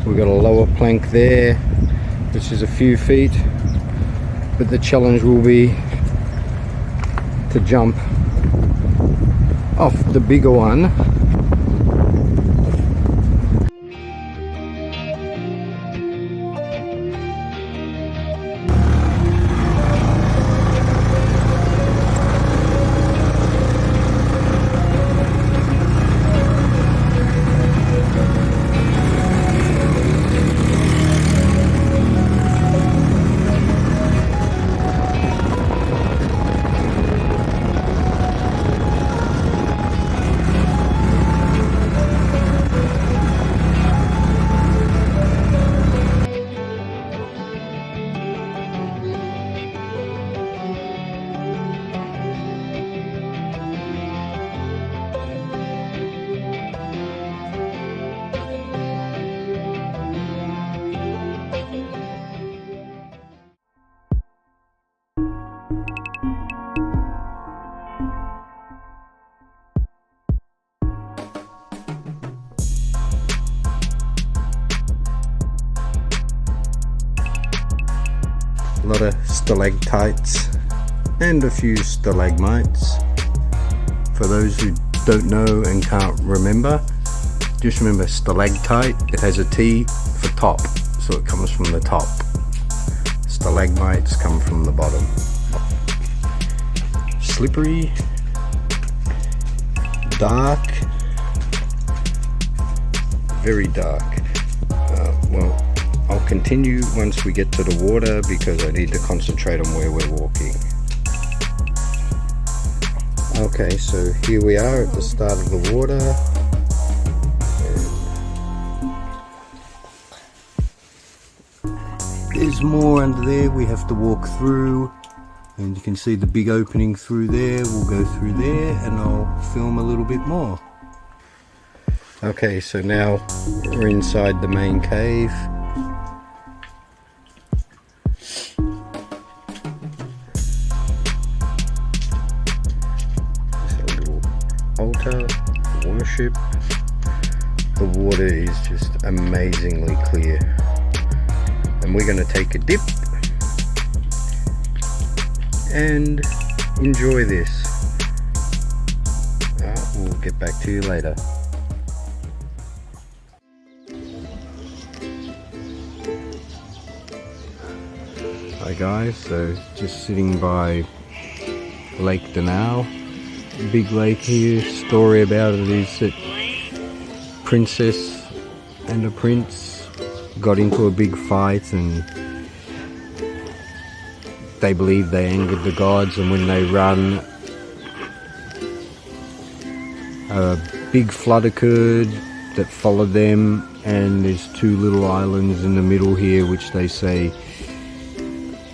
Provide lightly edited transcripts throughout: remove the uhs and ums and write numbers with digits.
We've got a lower plank there, which is a few feet, but the challenge will be to jump off the bigger one. A lot of stalactites and a few stalagmites. For those who don't know and can't remember, just remember stalactite, it has a T for top, so it comes from the top. Stalagmites come from the bottom. Slippery, dark, very dark. Well, I'll continue once we get to the water because I need to concentrate on where we're walking. Okay, so here we are at the start of the water. There's more under there we have to walk through, and you can see the big opening through there. We'll go through there and I'll film a little bit more. Okay, so now we're inside the main cave. Altar, worship. The water is just amazingly clear, and we're going to take a dip and enjoy this. We'll get back to you later. Hi guys, so just sitting by Lake Danao. Big lake here. Story about it is that princess and a prince got into a big fight, and they believe they angered the gods, and when they run, a big flood occurred that followed them, and there's two little islands in the middle here which they say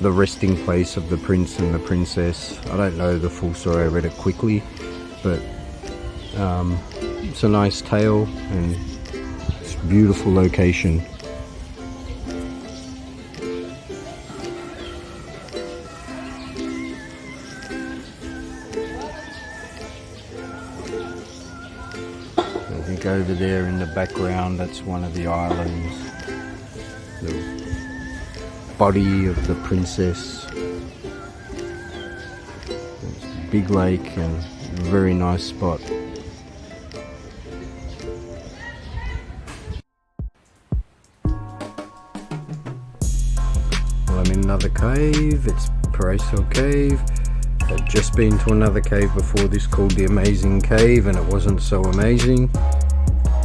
the resting place of the prince and the princess. I don't know the full story, I read it quickly, but it's a nice tale and it's a beautiful location. I think over there in the background, that's one of the islands. The body of the princess. It's a big lake and a very nice spot. Well, I'm in another cave. It's Paraiso Cave. I've just been to another cave before this called the Amazing Cave, and it wasn't so amazing.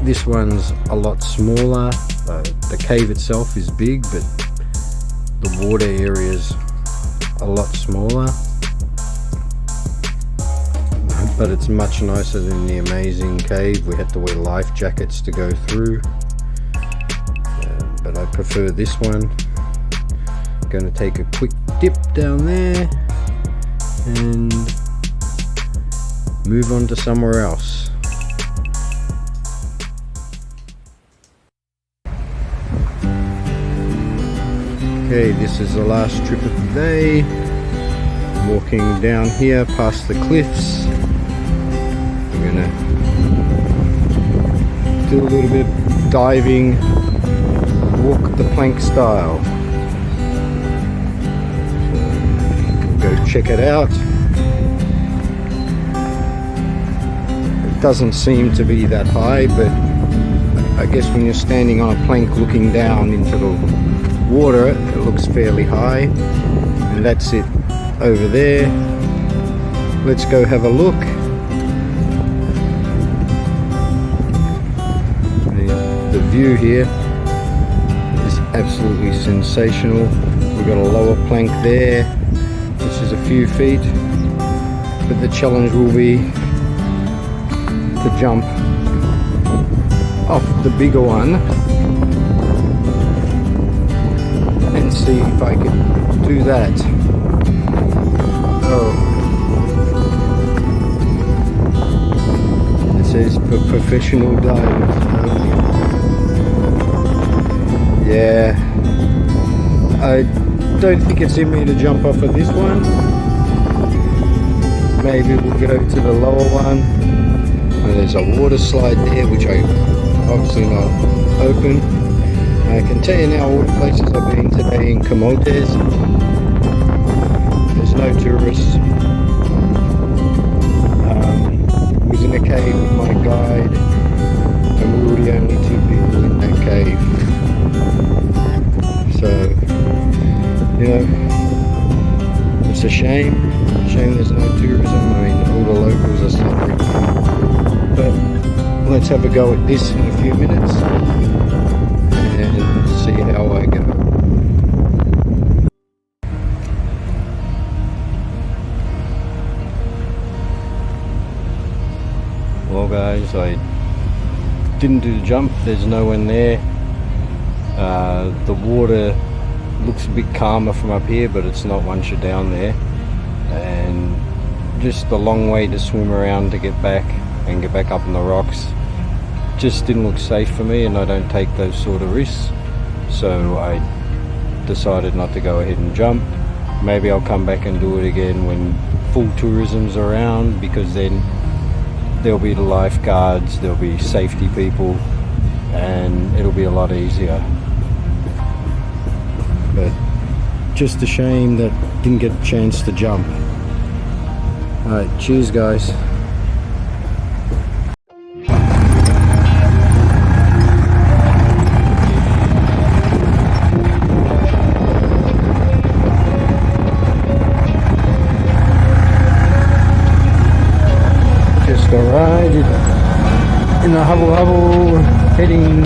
This one's a lot smaller. The cave itself is big, but the water area's a lot smaller, but it's much nicer than the Amazing Cave. We had to wear life jackets to go through, but I prefer this one. Going to take a quick dip down there and move on to somewhere else. Okay, this is the last trip of the day. I'm walking down here past the cliffs. I'm gonna do a little bit of diving walk the plank style. Go check it out. It doesn't seem to be that high, but I guess when you're standing on a plank looking down into the water, it looks fairly high. And that's it over there. Let's go have a look. The view here is absolutely sensational. We've got a lower plank there, which is a few feet, but the challenge will be to jump off the bigger one and see if I can do that. Oh, it says for professional divers only. Yeah, I don't think it's in me to jump off of this one. Maybe we'll go to the lower one. And there's a water slide there, which I obviously not open. I can tell you now all the places I've been today in Camotes. There's no tourists. Was in a cave with my guide, and we were the only 2 people in that cave. So, you know, it's a shame. Shame there's no tourism. I mean, all the locals are suffering. But let's have a go at this in a few minutes and see how I go. Well guys, I didn't do the jump. There's no one there. The water looks a bit calmer from up here, but it's not once you're down there. And just a long way to swim around to get back and get back up on the rocks. Just didn't look safe for me, and I don't take those sort of risks. So I decided not to go ahead and jump. Maybe I'll come back and do it again when full tourism's around, because then there'll be the lifeguards, there'll be safety people, and it'll be a lot easier. But just a shame that didn't get a chance to jump. Alright, cheers guys. Just arrived in the hubble, heading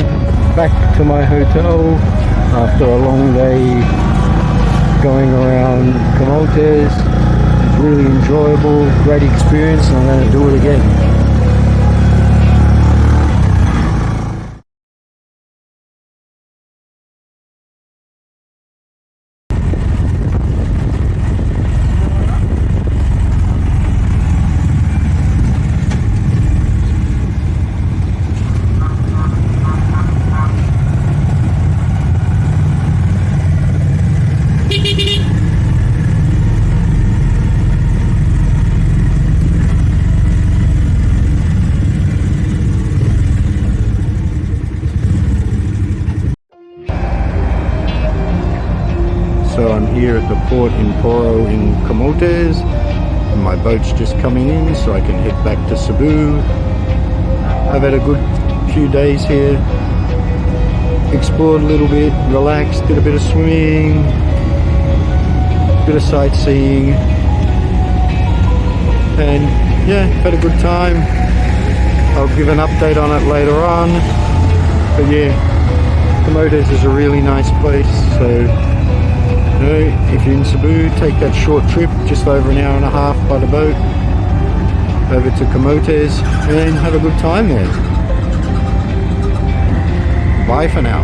back to my hotel after a long day going around Camotes. It's really enjoyable, great experience, and I'm going to do it again. So I'm here at the port in Poro in Camotes, and my boat's just coming in so I can head back to Cebu. I've had a good few days here, explored a little bit, relaxed, did a bit of swimming, bit of sightseeing, and yeah, had a good time. I'll give an update on it later on, but yeah, Camotes is a really nice place. So you know, if you're in Cebu, take that short trip, just over an hour and a half by the boat, over to Camotes, and have a good time there. Bye for now.